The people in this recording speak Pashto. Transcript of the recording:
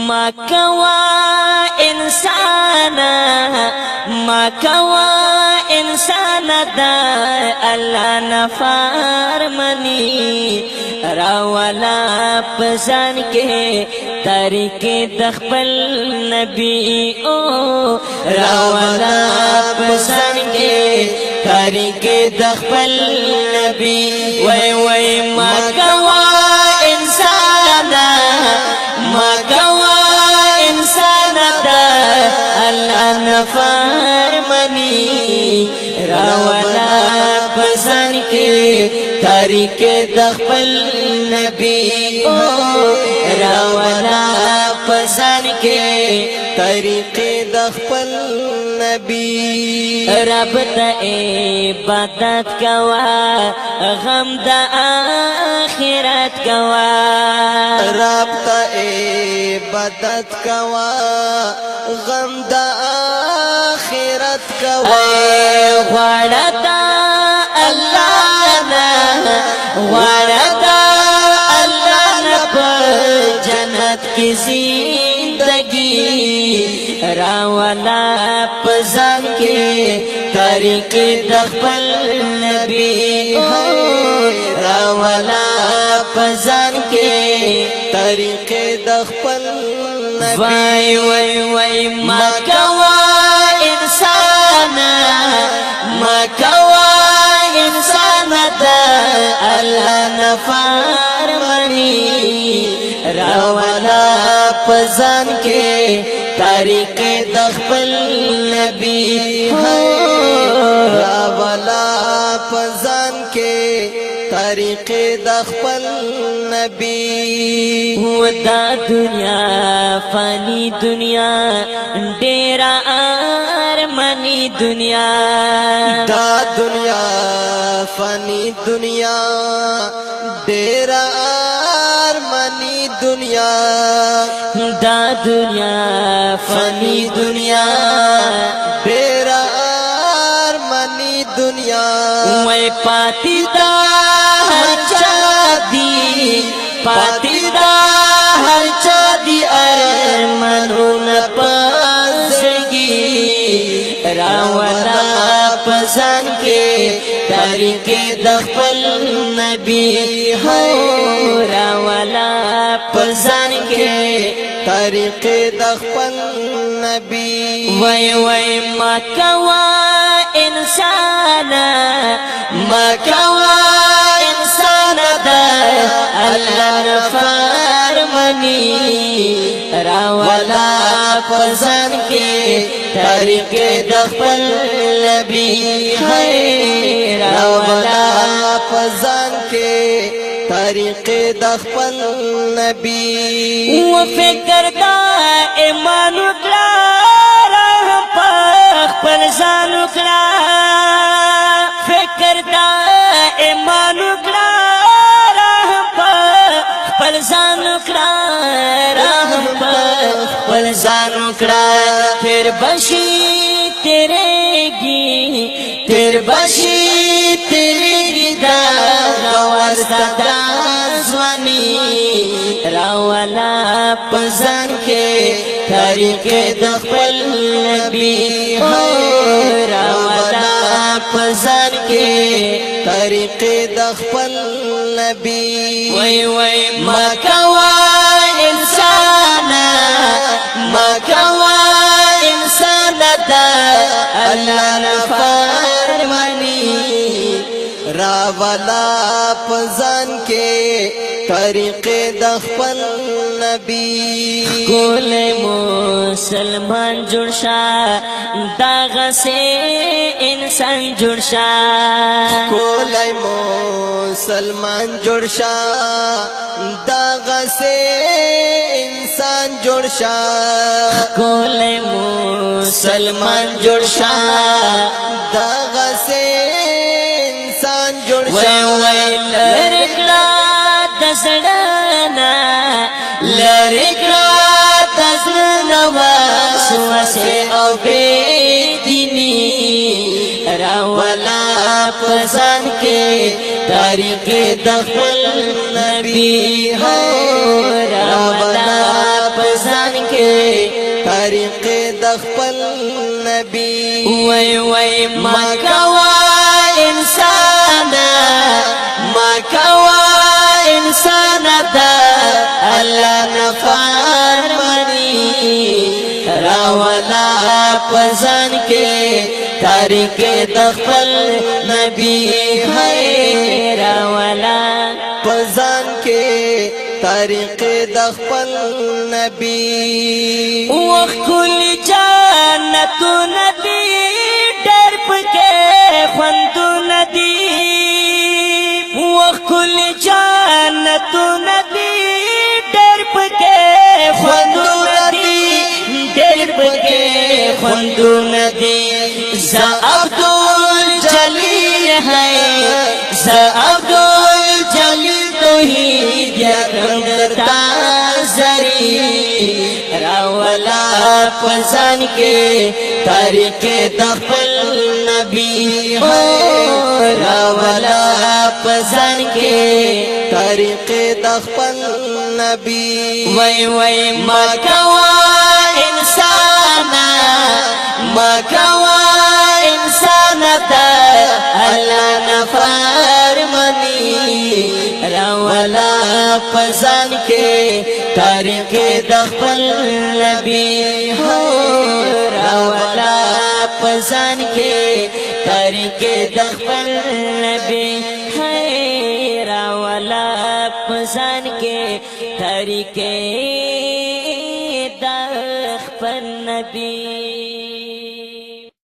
ما کوا انسانا ما کوا انسان دا اللہ نفرمانی راولا پسان کے طریق دخبل نبی او راولا پسان کے طریق دخبل نبی وی وی ما کوا انسانا ما کوا انسان دا اللہ نفرمانی راولا پسان کے طریق دخبل نبی او راولا پسان کے طریق دخبل نبی رب تا عبادت کوا غم دا آخرت کوا رب تا عبادت کوا غم دا آخرت کوا غوارتا اللہ نا غوارتا اللہ نا پر جنت کی زندگی راولا پزان کے طریق دخبل نبی راولا پزان کے طریق دخبل نبی وای وای وای ما کوا انسانا ما کوا انسان دا اللہ نفرمانی راولا پزان کے طریق دخبل نبی راولا پزان کے طریق دخبل نبی دا دنیا فانی دنیا ڈیرا آرمانی دنیا دا دنیا فانی دنیا ڈیرا آرمانی دنیا دا دنیا فانی دنیا ڈیرا آرمانی دنیا وی پاتی دا ہر چا دی پاتی دا ہر چا دی ارمنون پاسگی راولا پسان کے طریق دخبل نبی راولا پسان کے طریق دخبل نبی وی وی ما کوا انسانا ما کوا انسان دا اللہ نفرمانی راولا پسان کے طریق دخبل نبی راولا پزان کے طریق دخبل نبی و فکر دا ایمان اکلا راہ پاک پر زان اکلا فکر دا ایمان اکلا راہ پاک پر زان اکلا راہ پاک پر زان اکلا پھر بشی تیرے گی پھر بشی تیرے گی دا غواستا دا زوانی راولا پزان کے طریق دخبل نبی راولا پزان کے طریق دخبل نبی وی وی ما کوا انسانا ما کوا انسان دا اللہ نفرمانی راولا پزان کے طریق دخبل نبی کول مسلمان جڑشا داغ سے انسان جڑشا کولای مسلمان جوړشا داغ سے انسان جوړشا کول مسلمان جڑشا داغ سے انسان جوړشا وی وی لرکلا دسڑنا لرکلا دسڑنا واسوسے او بیدینی راولا پسان کے طریق دخل نبی ہو راولا پسان کې طریق د خپل نبی وای وای مکوا انسان مکوا انسان دا الله نفرمانی راولا پزان کې طریق د خپل نبی ہے راولا پزان کې طریق د خپل نبی وخ کل جنت ندی ډېر پکې خوند ندی وخ کل جنت ندی ډېر پکې خوند ندی ډېر پکې خوند ندی ز عبدالجلیل ہے ز عبدالجلیل توحید یکتا زری راولا پزان کے طریق دخل نبی ہے راولا پزان کے طریق دخل نبی وی وی مکوا انسانا مکوا انسان تا اللہ نفرمانی راولا پزان کے طریق دخل نبی ہو راولا پزان کے طریق دخل نبی ہے راولا پزان کے طریق دخل نبی